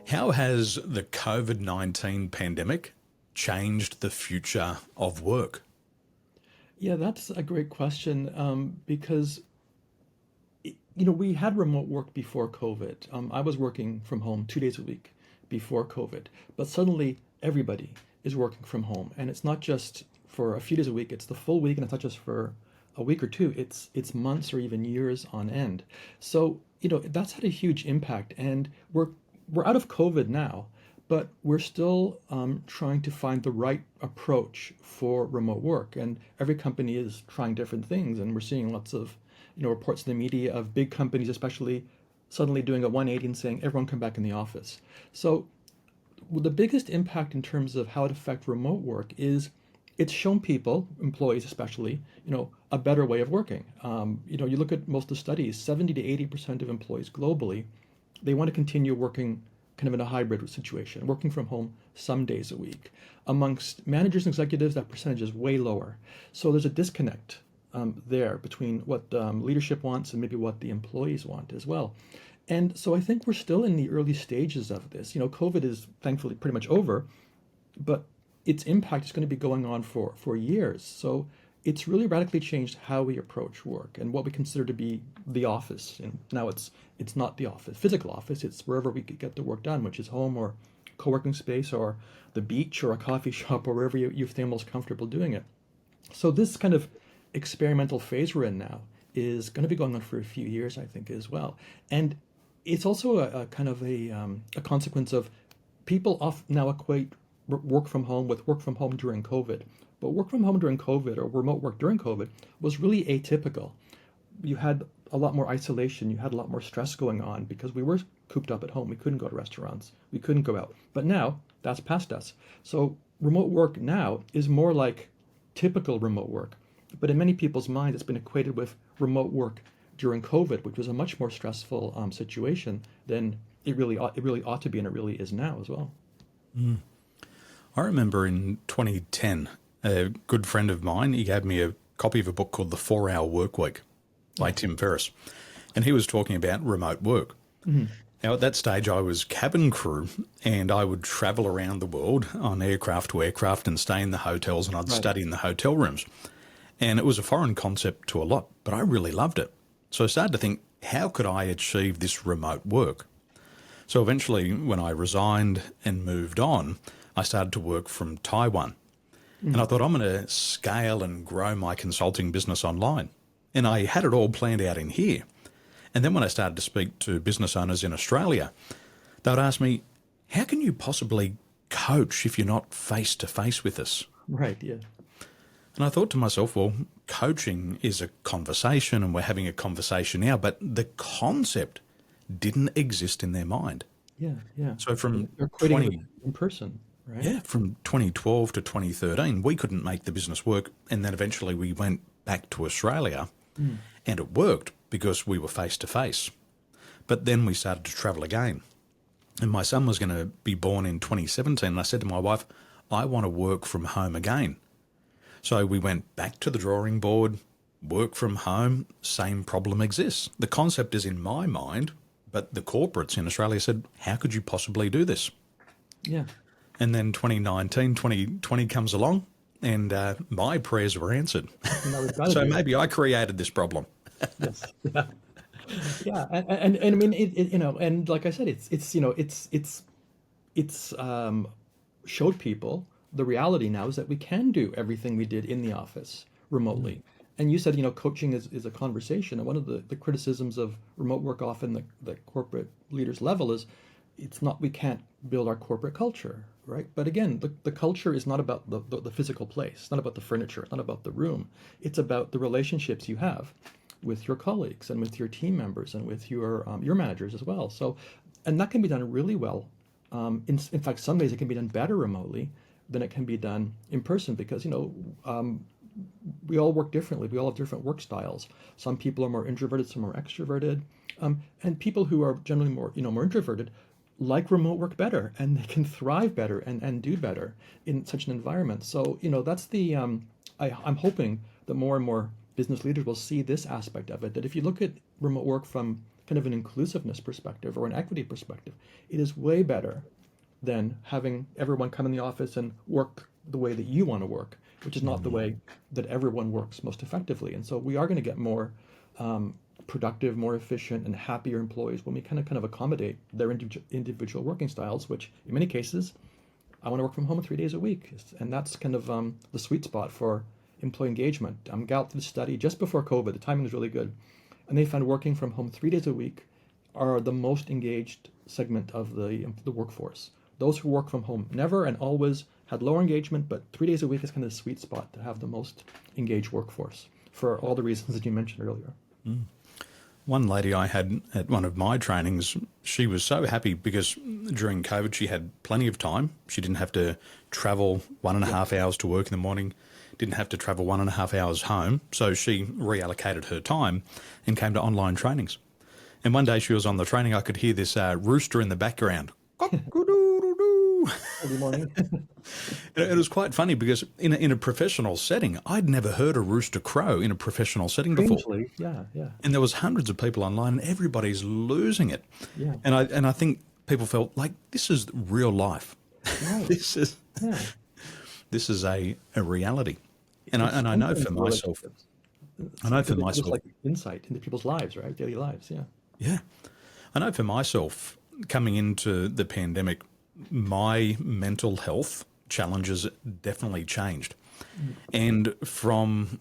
How has the COVID-19 pandemic changed the future of work? Yeah, that's a great question because we had remote work before COVID. I was working from home 2 days a week before COVID, but suddenly everybody is working from home, and it's not just for a few days a week; it's the full week, and it's not just for a week or two. It's months or even years on end. So that's had a huge impact, and we're out of COVID now, but we're still trying to find the right approach for remote work. And every company is trying different things. And we're seeing lots of, reports in the media of big companies, especially suddenly doing a 180 and saying, everyone come back in the office. So the biggest impact in terms of how it affects remote work is it's shown people, employees especially, a better way of working. You look at most of the studies, 70 to 80% of employees globally, they want to continue working kind of in a hybrid situation, working from home some days a week. Amongst managers and executives, that percentage is way lower. So there's a disconnect there between what leadership wants and maybe what the employees want as well. And so I think we're still in the early stages of this. COVID is thankfully pretty much over, but its impact is going to be going on for years. So it's really radically changed how we approach work and what we consider to be the office. And now it's not the office, physical office. It's wherever we could get the work done, which is home or co-working space or the beach or a coffee shop or wherever you feel most comfortable doing it. So this kind of experimental phase we're in now is going to be going on for a few years, I think, as well. And it's also a kind of a consequence of people now equate work from home with work from home during COVID. But work from home during COVID or remote work during COVID was really atypical. You had a lot more isolation, you had a lot more stress going on because we were cooped up at home. We couldn't go to restaurants, we couldn't go out. But now that's past us. So remote work now is more like typical remote work. But in many people's minds, it's been equated with remote work during COVID, which was a much more stressful situation than it really ought to be, and it really is now as well. I remember in 2010, a good friend of mine, he gave me a copy of a book called The 4 Hour Workweek by Tim Ferriss, and he was talking about remote work. Now, at that stage, I was cabin crew, and I would travel around the world on aircraft to aircraft and stay in the hotels, and I'd Right. study in the hotel rooms. And it was a foreign concept to a lot, but I really loved it. So I started to think, how could I achieve this remote work? So eventually, when I resigned and moved on, I started to work from Taiwan. And I thought, I'm going to scale and grow my consulting business online. And I had it all planned out in here. And then when I started to speak to business owners in Australia, they would ask me, how can you possibly coach if you're not face to face with us? Right. Yeah. And I thought to myself, well, coaching is a conversation and we're having a conversation now, but the concept didn't exist in their mind. Yeah. Yeah. So from They're quitting it 20, in person, right? yeah, from 2012 to 2013, we couldn't make the business work. And then eventually we went back to Australia and it worked because we were face to face. But then we started to travel again. And my son was going to be born in 2017. And I said to my wife, I want to work from home again. So we went back to the drawing board, work from home, same problem exists. The concept is in my mind, but the corporates in Australia said, how could you possibly do this? Yeah. And then 2019, 2020 comes along and my prayers were answered. Now we've got to So do it. maybe I created this problem. Yes. Yeah. Yeah. And I mean, and like I said, it's showed people the reality now is that we can do everything we did in the office remotely. And you said, coaching is a conversation. And one of the criticisms of remote work often the corporate leaders level is it's not, we can't build our corporate culture, right? But again, the culture is not about the physical place. It's not about the furniture. It's not about the room. It's about the relationships you have with your colleagues and with your team members and with your managers as well. So, and that can be done really well. In fact, some days it can be done better remotely than it can be done in person because we all work differently. We all have different work styles. Some people are more introverted, some are extroverted, and people who are generally more introverted like remote work better, and they can thrive better and do better in such an environment. So that's I'm hoping that more and more business leaders will see this aspect of it, that if you look at remote work from kind of an inclusiveness perspective or an equity perspective, it is way better than having everyone come in the office and work the way that you want to work, which is not the way that everyone works most effectively. And so we are going to get more productive, more efficient, and happier employees when we kind of accommodate their individual working styles, which in many cases, I want to work from home 3 days a week. And that's kind of the sweet spot for employee engagement. Gallup did a study just before COVID, the timing was really good, and they found working from home 3 days a week are the most engaged segment of the workforce. Those who work from home never and always had lower engagement, but 3 days a week is kind of the sweet spot to have the most engaged workforce for all the reasons that you mentioned earlier. One lady I had at one of my trainings, she was so happy because during COVID she had plenty of time. She didn't have to travel 1.5 hours to work in the morning, didn't have to travel 1.5 hours home. So she reallocated her time and came to online trainings. And one day she was on the training, I could hear this rooster in the background. Every morning. It was quite funny because in a professional setting, I'd never heard a rooster crow in a professional setting before. Strangely, yeah. And there was hundreds of people online and everybody's losing it. Yeah. And I think people felt like this is real life. Right. This is a reality. And I know for myself, Just like insight into people's lives, right? Daily lives, yeah. Yeah. I know for myself, coming into the pandemic, my mental health challenges definitely changed. And from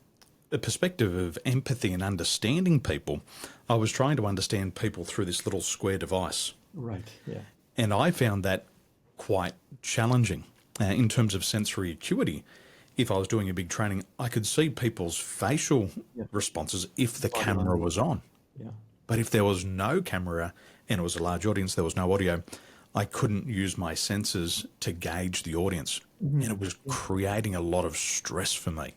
the perspective of empathy and understanding people, I was trying to understand people through this little square device. Right, yeah. And I found that quite challenging in terms of sensory acuity. If I was doing a big training, I could see people's facial responses if the camera was on. Yeah. But if there was no camera and it was a large audience, there was no audio, I couldn't use my senses to gauge the audience. And it was creating a lot of stress for me.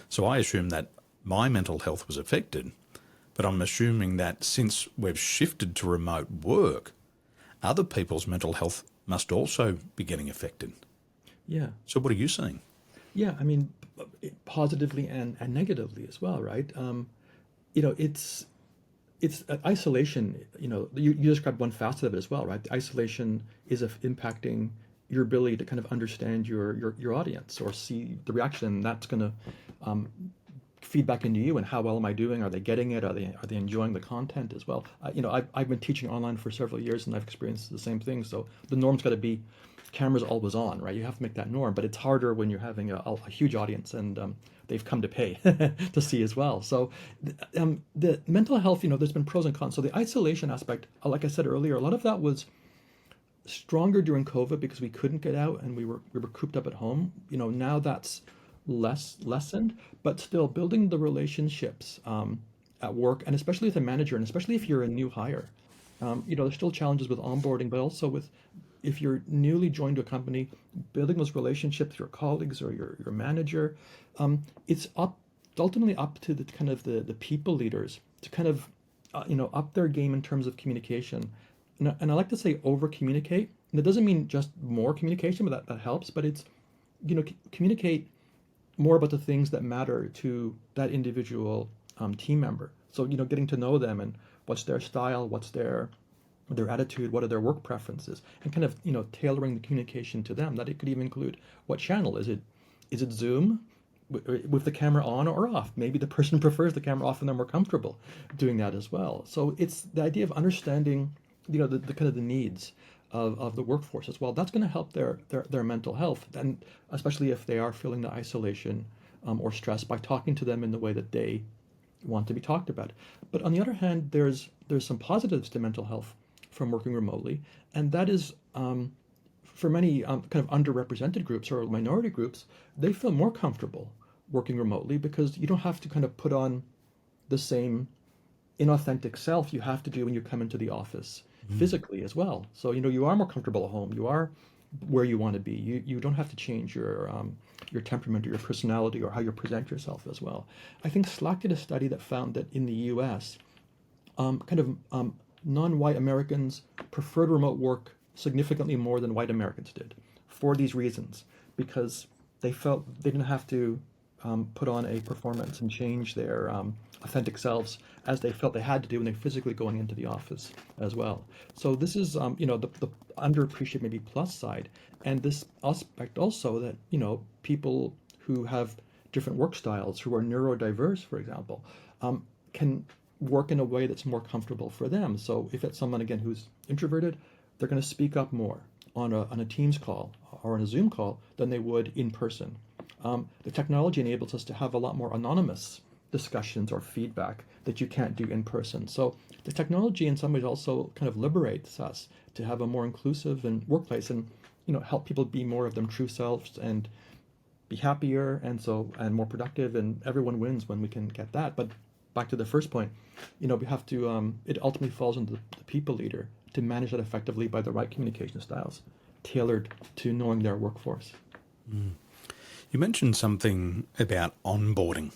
So I assumed that my mental health was affected, but I'm assuming that since we've shifted to remote work, other people's mental health must also be getting affected. Yeah. So what are you seeing? Yeah, I mean, positively and negatively as well, right? It's isolation. You described one facet of it as well, right? The isolation is impacting your ability to kind of understand your audience or see the reaction, and that's going to feed back into you and how well am I doing? Are they getting it? Are they enjoying the content as well? I've been teaching online for several years and I've experienced the same thing. So the norm's got to be cameras always on, right? You have to make that norm, but it's harder when you're having a huge audience and they've come to pay to see as well. So the mental health, there's been pros and cons. So the isolation aspect, like I said earlier, a lot of that was stronger during COVID because we couldn't get out and we were cooped up at home. Now that's lessened, but still building the relationships at work, and especially with a manager, and especially if you're a new hire. There's still challenges with onboarding, but also with if you're newly joined to a company, building those relationships with your colleagues or your manager. It's ultimately up to the kind of the people leaders to kind of up their game in terms of communication. And I like to say over communicate. And that doesn't mean just more communication, but that helps. But it's communicate more about the things that matter to that individual team member. So getting to know them and what's their style, what's their attitude, what are their work preferences, and kind of tailoring the communication to them. That it could even include what channel is it Zoom with the camera on or off. Maybe the person prefers the camera off and they're more comfortable doing that as well. So it's the idea of understanding the kind of the needs of the workforce as well. That's going to help their mental health, and especially if they are feeling the isolation or stress, by talking to them in the way that they want to be talked about. But on the other hand, there's some positives to mental health from working remotely, and that is for many kind of underrepresented groups or minority groups, they feel more comfortable working remotely because you don't have to kind of put on the same inauthentic self you have to do when you come into the office physically as well. So you are more comfortable at home. You are where you want to be. You don't have to change your temperament or your personality or how you present yourself as well. I think Slack did a study that found that in the U.S., non-white Americans preferred remote work significantly more than white Americans did for these reasons, because they felt they didn't have to put on a performance and change their authentic selves as they felt they had to do when they're physically going into the office as well. So this is, the underappreciated maybe plus side, and this aspect also that people who have different work styles, who are neurodiverse, for example, can work in a way that's more comfortable for them. So if it's someone again who's introverted, they're going to speak up more on a Teams call or on a Zoom call than they would in person. The technology enables us to have a lot more anonymous discussions or feedback that you can't do in person. So the technology in some ways also kind of liberates us to have a more inclusive and workplace and help people be more of them true selves and be happier and more productive, and everyone wins when we can get that. But back to the first point, we have to it ultimately falls on the people leader to manage that effectively by the right communication styles tailored to knowing their workforce. You mentioned something about onboarding,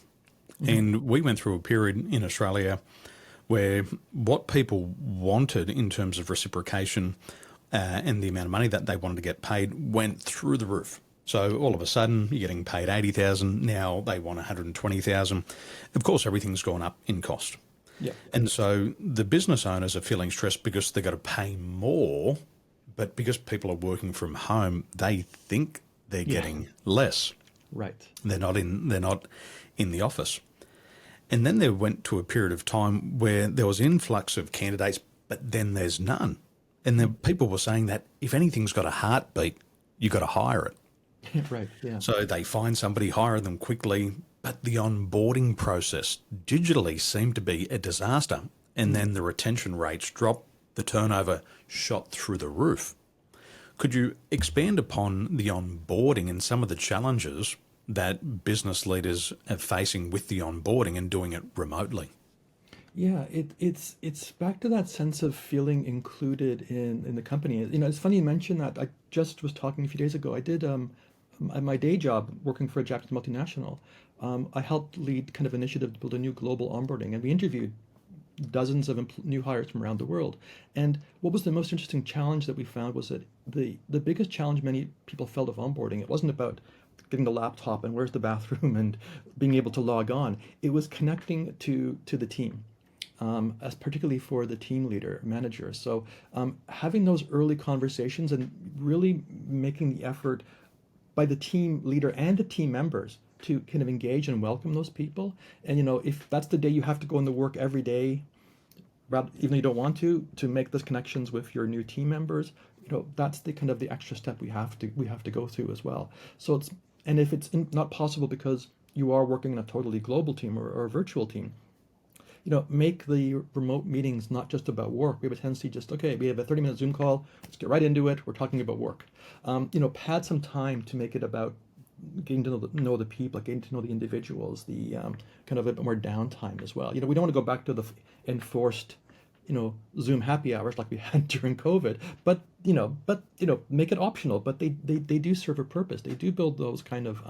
and we went through a period in Australia where what people wanted in terms of reciprocation and the amount of money that they wanted to get paid went through the roof. So all of a sudden, you're getting paid 80,000. Now they want 120,000. Of course, everything's gone up in cost. Yeah. And so the business owners are feeling stressed because they've got to pay more, but because people are working from home, they think they're getting less. Right. They're not in the office. And then they went to a period of time where there was influx of candidates, but then there's none. And then people were saying that if anything's got a heartbeat, you've got to hire it. Right. Yeah. So they find somebody, hire them quickly, but the onboarding process digitally seemed to be a disaster. And then the retention rates dropped, the turnover shot through the roof. Could you expand upon the onboarding and some of the challenges that business leaders are facing with the onboarding and doing it remotely? Yeah, it's back to that sense of feeling included in the company. It's funny you mentioned that. I just was talking a few days ago. I did my day job working for a Japanese multinational. I helped lead kind of initiative to build a new global onboarding, and we interviewed dozens of new hires from around the world. And what was the most interesting challenge that we found was that the biggest challenge many people felt of onboarding, it wasn't about getting the laptop and where's the bathroom and being able to log on. It was connecting to the team. As particularly for the team leader, manager. So having those early conversations and really making the effort by the team leader and the team members to kind of engage and welcome those people. And if that's the day you have to go into work every day, even though you don't want to make those connections with your new team members, that's the kind of the extra step we have to go through as well. So if it's not possible because you are working in a totally global team or a virtual team, make the remote meetings not just about work. We have a tendency just, okay, we have a 30-minute Zoom call. Let's get right into it. We're talking about work. Pad some time to make it about getting to know the people, getting to know the individuals, the kind of a bit more downtime as well. We don't want to go back to the enforced, Zoom happy hours like we had during COVID, but make it optional. But they do serve a purpose. They do build those kind of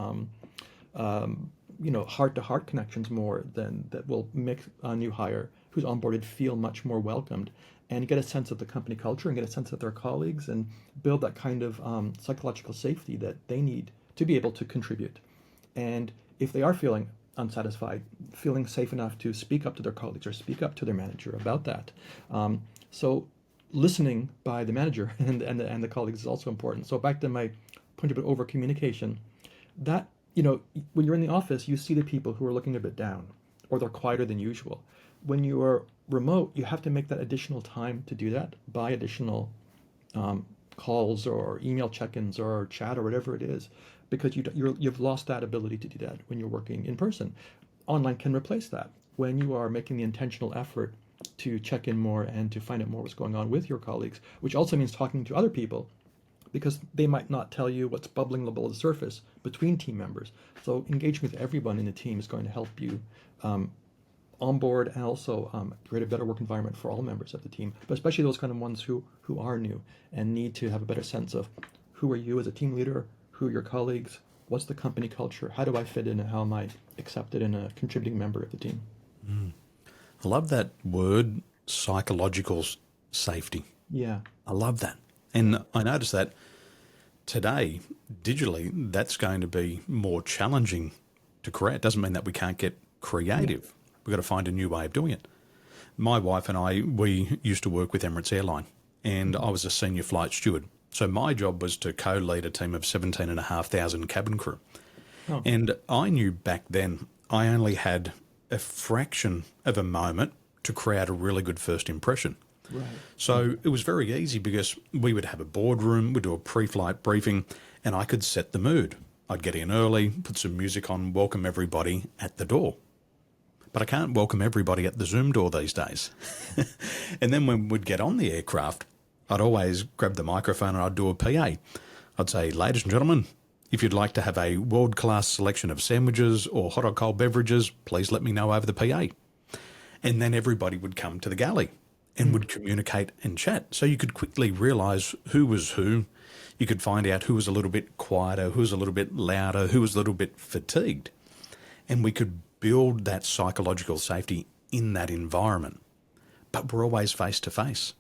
heart-to-heart connections more than that will make a new hire who's onboarded feel much more welcomed and get a sense of the company culture and get a sense of their colleagues and build that kind of psychological safety that they need to be able to contribute. And if they are feeling unsatisfied, feeling safe enough to speak up to their colleagues or speak up to their manager about that. So listening by the manager and the colleagues is also important. So back to my point about over communication, that when you're in the office, you see the people who are looking a bit down or they're quieter than usual. When you are remote, you have to make that additional time to do that by additional calls or email check-ins or chat or whatever it is, because you've lost that ability to do that when you're working in person. Online can replace that when you are making the intentional effort to check in more and to find out more what's going on with your colleagues, which also means talking to other people, because they might not tell you what's bubbling below the surface between team members. So engaging with everyone in the team is going to help you onboard and also create a better work environment for all members of the team, but especially those kind of ones who are new and need to have a better sense of who are you as a team leader, who are your colleagues, what's the company culture, how do I fit in, and how am I accepted and a contributing member of the team. I love that word, psychological safety. Yeah. I love that. And I noticed that today, digitally, that's going to be more challenging to create. Doesn't mean that we can't get creative. We've got to find a new way of doing it. My wife and I, we used to work with Emirates Airline, and I was a senior flight steward. So my job was to co-lead a team of 17,500 cabin crew. Oh, And I knew back then I only had a fraction of a moment to create a really good first impression. right. So it was very easy because we would have a boardroom, we'd do a pre-flight briefing, and I could set the mood. I'd get in early, put some music on, welcome everybody at the door. But I can't welcome everybody at the Zoom door these days. And then when we'd get on the aircraft, I'd always grab the microphone and I'd do a PA. I'd say, ladies and gentlemen, if you'd like to have a world-class selection of sandwiches or hot or cold beverages, please let me know over the PA. And then everybody would come to the galley and would communicate and chat. So you could quickly realise who was who. You could find out who was a little bit quieter, who was a little bit louder, who was a little bit fatigued. And we could build that psychological safety in that environment. But we're always face to face.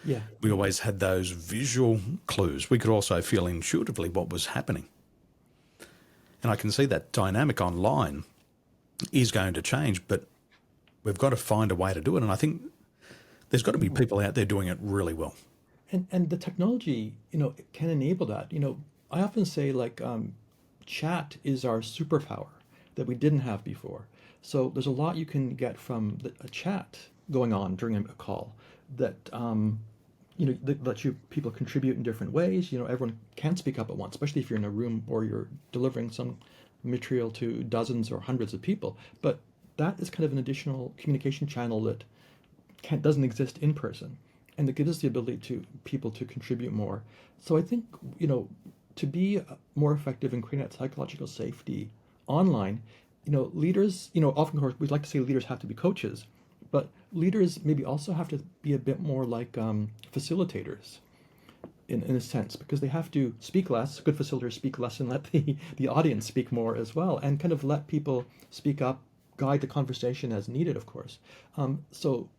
Yeah. We always had those visual clues. We could also feel intuitively what was happening. And I can see that dynamic online is going to change, but we've got to find a way to do it. And I think there's got to be people out there doing it really well. And the technology, can enable that. I often say chat is our superpower that we didn't have before. So there's a lot you can get from a chat going on during a call that that lets people contribute in different ways. Everyone can't speak up at once, especially if you're in a room or you're delivering some material to dozens or hundreds of people. But that is kind of an additional communication channel that doesn't exist in person, and it gives us the ability to people to contribute more. So I think to be more effective in creating that psychological safety online, leaders, often, of course, we'd like to say leaders have to be coaches, but leaders maybe also have to be a bit more like facilitators in a sense, because they have to speak less. Good facilitators speak less and let the audience speak more as well, and kind of let people speak up, guide the conversation as needed, of course. So,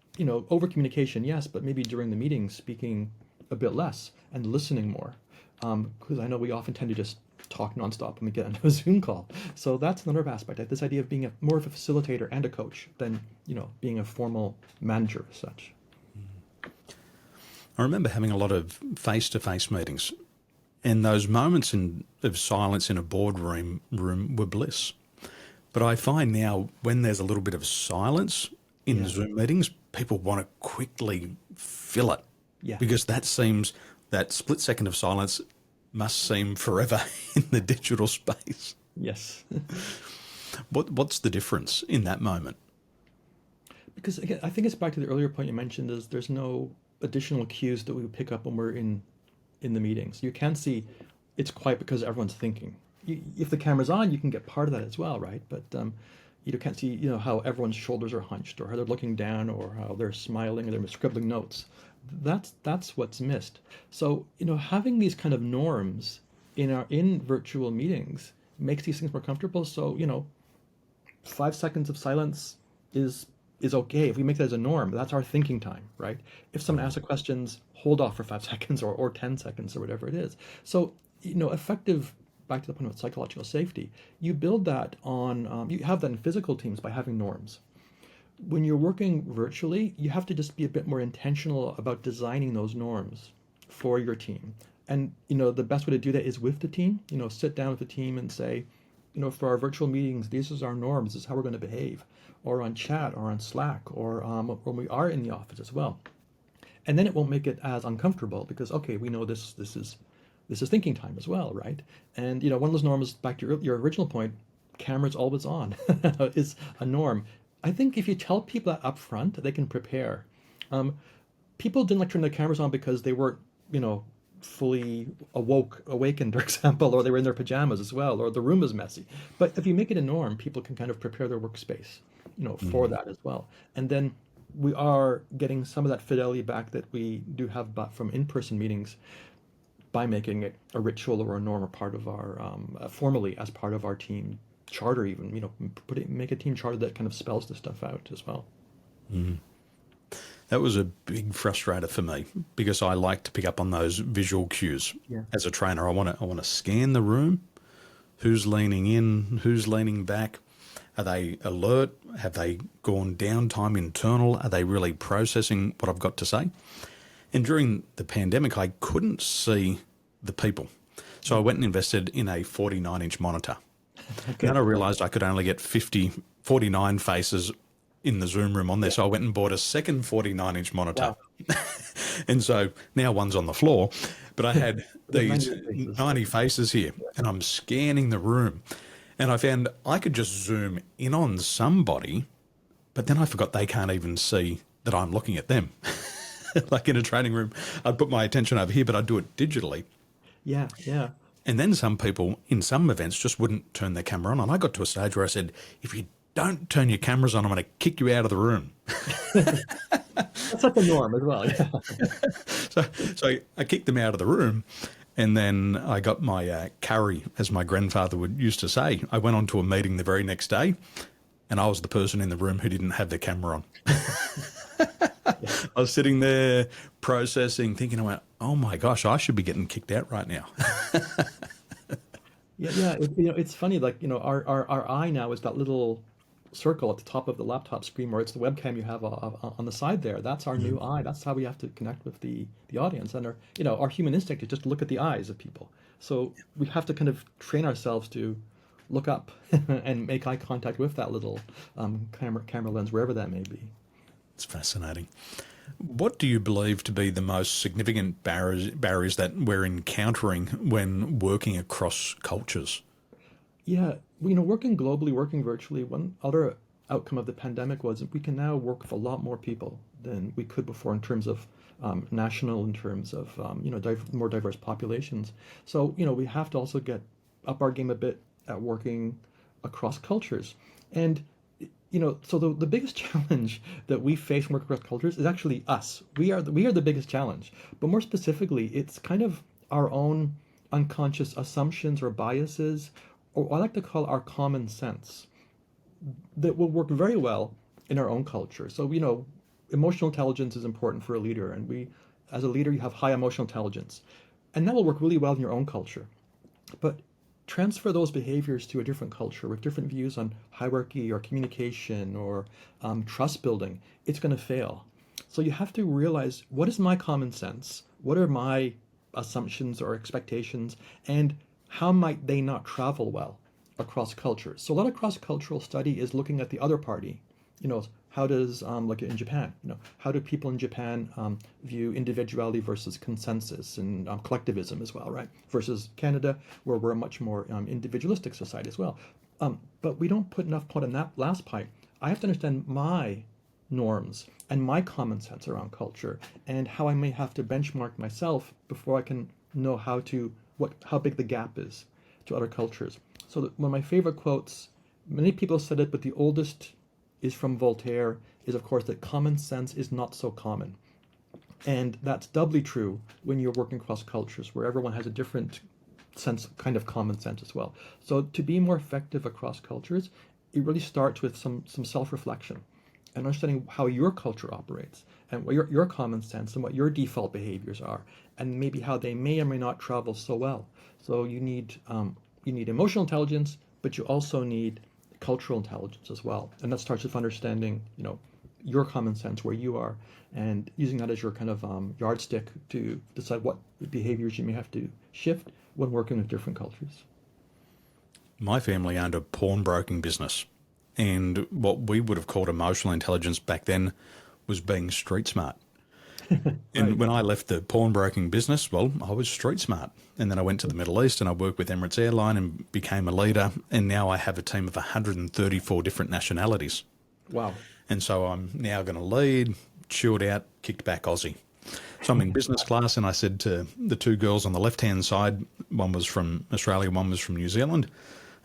over communication, yes, but maybe during the meeting, speaking a bit less and listening more. Because I know we often tend to just talk nonstop when we get onto a Zoom call. So that's another aspect, this idea of being more of a facilitator and a coach than, being a formal manager as such. I remember having a lot of face-to-face meetings, and those moments of silence in a boardroom were bliss. But I find now when there's a little bit of silence in Zoom meetings, people want to quickly fill it. Yeah. Because that split second of silence must seem forever in the digital space. Yes. What's the difference in that moment? Because again, I think it's back to the earlier point you mentioned, is there's no additional cues that we pick up when we're in the meetings. You can see it's quiet because everyone's thinking. If the camera's on, you can get part of that as well, right? But you can't see, how everyone's shoulders are hunched, or how they're looking down, or how they're smiling, or they're scribbling notes. That's what's missed. So, having these kind of norms in virtual meetings makes these things more comfortable. So, 5 seconds of silence is okay. If we make that as a norm, that's our thinking time, right? If someone asks a question, hold off for 5 seconds or 10 seconds or whatever it is. So, effective, back to the point of psychological safety, you build that on, you have that in physical teams by having norms. When you're working virtually, you have to just be a bit more intentional about designing those norms for your team. And, the best way to do that is with the team, sit down with the team and say, for our virtual meetings, these are our norms, this is how we're going to behave, or on chat or on Slack, or when we are in the office as well. And then it won't make it as uncomfortable because, okay, we know this is thinking time as well, right? And, one of those norms, back to your original point, cameras always on is a norm. I think if you tell people that up front, they can prepare. People didn't like turn their cameras on because they weren't, fully awakened, for example, or they were in their pajamas as well, or the room is messy. But if you make it a norm, people can kind of prepare their workspace, for that as well. And then we are getting some of that fidelity back that we do have from in-person meetings by making it a ritual or a norm or part of our, formally as part of our team charter even, make a team charter that kind of spells this stuff out as well. Mm. That was a big frustrator for me because I like to pick up on those visual cues. Yeah. As a trainer. I want to scan the room, who's leaning in, who's leaning back. Are they alert? Have they gone downtime internal? Are they really processing what I've got to say? And during the pandemic, I couldn't see the people. So I went and invested in a 49-inch monitor. Okay. Then I realised I could only get 49 faces in the Zoom room on there. So I went and bought a second 49-inch monitor. Wow. And so now one's on the floor, but I had these 90 faces. 90 faces here, and I'm scanning the room. And I found I could just zoom in on somebody, but then I forgot they can't even see that I'm looking at them. Like in a training room, I'd put my attention over here, but I'd do it digitally. Yeah, yeah. And then some people in some events just wouldn't turn their camera on. And I got to a stage where I said, if you don't turn your cameras on, I'm going to kick you out of the room. That's like the norm as well. Yeah. So I kicked them out of the room. And then I got my curry, as my grandfather used to say. I went on to a meeting the very next day, and I was the person in the room who didn't have their camera on. I was sitting there processing, thinking, oh my gosh, I should be getting kicked out right now. Yeah. It's funny. Like, our eye now is that little circle at the top of the laptop screen where it's the webcam you have on the side there. That's our new eye. That's how we have to connect with the audience. And our human instinct is just to look at the eyes of people. So we have to kind of train ourselves to look up and make eye contact with that little camera lens, wherever that may be. It's fascinating. What do you believe to be the most significant barriers that we're encountering when working across cultures? Yeah, working globally, working virtually, one other outcome of the pandemic was that we can now work with a lot more people than we could before in terms of national, in terms of more diverse populations. So we have to also get up our game a bit at working across cultures. And so the biggest challenge that we face when working across cultures is actually us. We are the biggest challenge. But more specifically, it's kind of our own unconscious assumptions or biases, or what I like to call our common sense, that will work very well in our own culture. So, emotional intelligence is important for a leader, and as a leader, you have high emotional intelligence, and that will work really well in your own culture. But transfer those behaviors to a different culture with different views on hierarchy or communication or trust building, it's going to fail. So you have to realize, what is my common sense? What are my assumptions or expectations? And how might they not travel well across cultures? So a lot of cross-cultural study is looking at the other party. How does, like in Japan, how do people in Japan view individuality versus consensus and collectivism as well, right? Versus Canada, where we're a much more individualistic society as well. But we don't put enough point on that last part. I have to understand my norms and my common sense around culture and how I may have to benchmark myself before I can know how big the gap is to other cultures. So one of my favorite quotes, many people said it, but the oldest is from Voltaire, is of course that common sense is not so common. And that's doubly true when you're working across cultures where everyone has a different sense, kind of common sense as well. So to be more effective across cultures, it really starts with some self-reflection and understanding how your culture operates and what your common sense and what your default behaviors are, and maybe how they may or may not travel so well. So you need emotional intelligence, but you also need cultural intelligence as well. And that starts with understanding, your common sense, where you are, and using that as your kind of yardstick to decide what behaviors you may have to shift when working with different cultures. My family owned a pawnbroking business, and what we would have called emotional intelligence back then was being street smart. And Right. when I left the pawnbroking business, well, I was street smart. And then I went to the Middle East and I worked with Emirates Airline and became a leader. And now I have a team of 134 different nationalities. Wow. And so I'm now going to lead, chilled out, kicked back Aussie. So I'm in business class, and I said to the two girls on the left-hand side, one was from Australia, one was from New Zealand,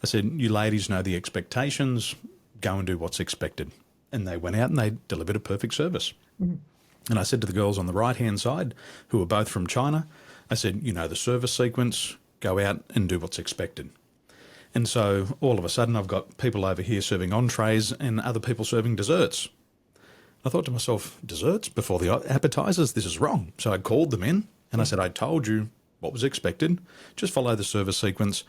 I said, you ladies know the expectations, go and do what's expected. And they went out and they delivered a perfect service. And I said to the girls on the right-hand side, who were both from China, I said, you know the service sequence, go out and do what's expected. And so all of a sudden I've got people over here serving entrees and other people serving desserts. I thought to myself, desserts before the appetizers? This is wrong. So I called them in and I said, I told you what was expected. Just follow the service sequence,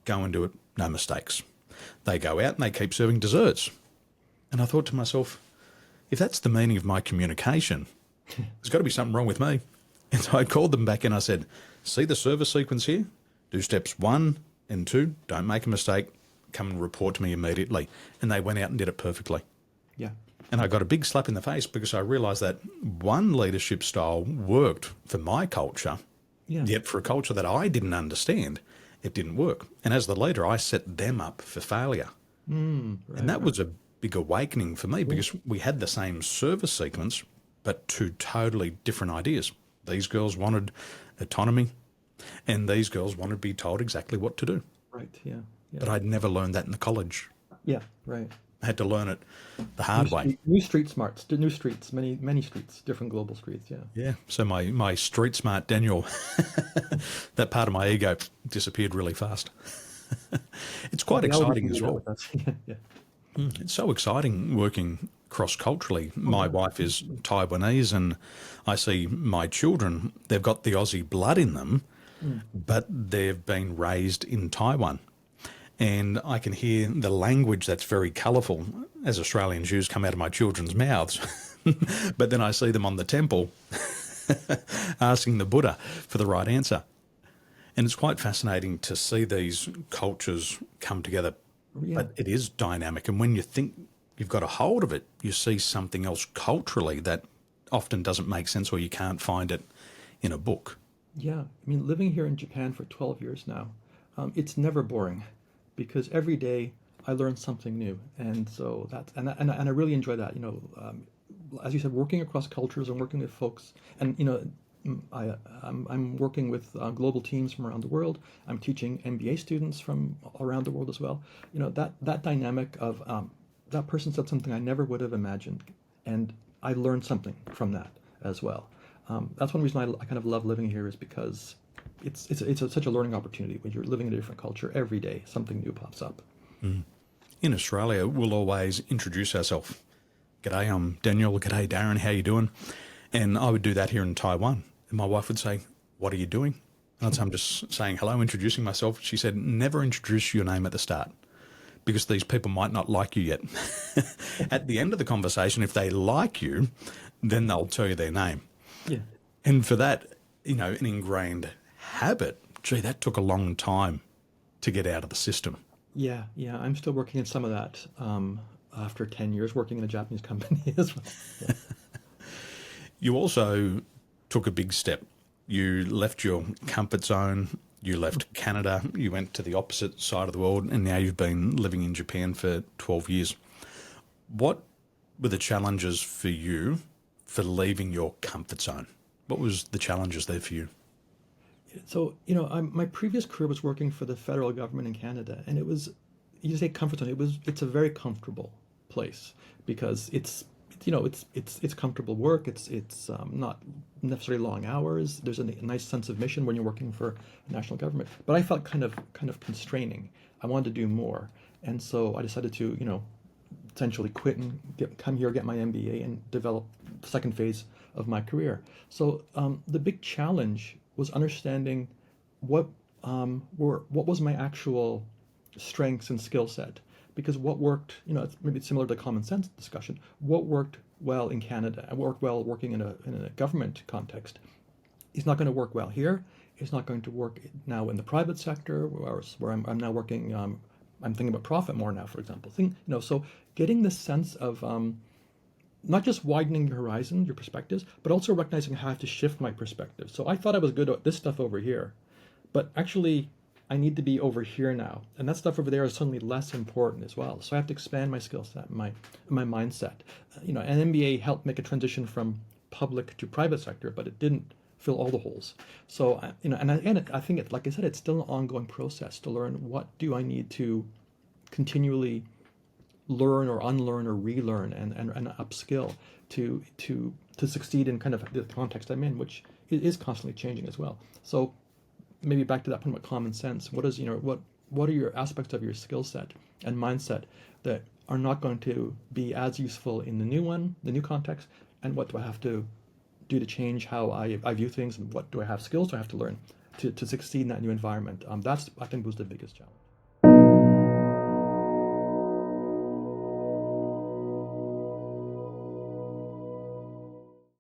go and do it, no mistakes. They go out and they keep serving desserts. And I thought to myself, if that's the meaning of my communication, there's got to be something wrong with me. And so I called them back and I said, see the service sequence here? Do steps 1 and 2, don't make a mistake, come and report to me immediately. And they went out and did it perfectly. Yeah. And I got a big slap in the face because I realised that one leadership style worked for my culture, yet for a culture that I didn't understand, it didn't work. And as the leader, I set them up for failure. And that was a big awakening for me because we had the same service sequence, but two totally different ideas. These girls wanted autonomy and these girls wanted to be told exactly what to do. Right, yeah. But I'd never learned that in the college. Yeah, right. I had to learn it the hard way. New street smarts, new streets, many streets, different global streets, yeah. Yeah, so my street smart Daniel, that part of my ego disappeared really fast. It's quite exciting as well. Yeah. It's so exciting working cross-culturally. My wife is Taiwanese and I see my children, they've got the Aussie blood in them, but they've been raised in Taiwan. And I can hear the language that's very colourful as Australian Jews come out of my children's mouths. But then I see them on the temple asking the Buddha for the right answer. And it's quite fascinating to see these cultures come together. Yeah. But it is dynamic. And when you think you've got a hold of it, you see something else culturally that often doesn't make sense or you can't find it in a book. Yeah. I mean, living here in Japan for 12 years now, it's never boring. Because every day I learn something new, and so that's and I really enjoy that. As you said, working across cultures and working with folks, and I'm working with global teams from around the world. I'm teaching MBA students from around the world as well. That dynamic of that person said something I never would have imagined, and I learned something from that as well. That's one reason I kind of love living here is because it's such a learning opportunity when you're living in a different culture. Every day something new pops up. In Australia, we'll always introduce ourselves. G'day, I'm Daniel. G'day, Darren. How you doing? And I would do that here in Taiwan. And my wife would say, what are you doing? And I'd say, I'm just saying hello, introducing myself. She said, never introduce your name at the start because these people might not like you yet. At the end of the conversation, if they like you, then they'll tell you their name. Yeah. And for that, an ingrained habit, gee, that took a long time to get out of the system. Yeah. I'm still working in some of that after 10 years working in a Japanese company as well. Yeah. You also took a big step. You left your comfort zone, you left Canada, you went to the opposite side of the world, and now you've been living in Japan for 12 years. What were the challenges for you for leaving your comfort zone? What was the challenges there for you? So, my previous career was working for the federal government in Canada, and it was, you say comfort zone, it's a very comfortable place because it's comfortable work. It's not necessarily long hours. There's a nice sense of mission when you're working for a national government. But I felt kind of constraining. I wanted to do more, and so I decided to, essentially quit and come here, get my MBA, and develop the second phase of my career. So the big challenge was understanding what was my actual strengths and skill set. Because what worked, it's maybe similar to the common sense discussion. What worked well in Canada and worked well working in a government context is not going to work well here. It's not going to work now in the private sector, where I'm now working. I'm thinking about profit more now, for example. So getting this sense of not just widening your horizon, your perspectives, but also recognizing how I have to shift my perspective. So I thought I was good at this stuff over here, but actually I need to be over here now. And that stuff over there is suddenly less important as well. So I have to expand my skill set, my mindset. An MBA helped make a transition from public to private sector, but it didn't fill all the holes. So, I think, like I said, it's still an ongoing process to learn what do I need to continually learn or unlearn or relearn and upskill to succeed in kind of the context I'm in, which is constantly changing as well. So maybe back to that point about common sense. What are your aspects of your skill set and mindset that are not going to be as useful in the new context, and what do I have to do to change how I view things, and what do I have skills do I have to learn to succeed in that new environment? That's, I think, was the biggest challenge.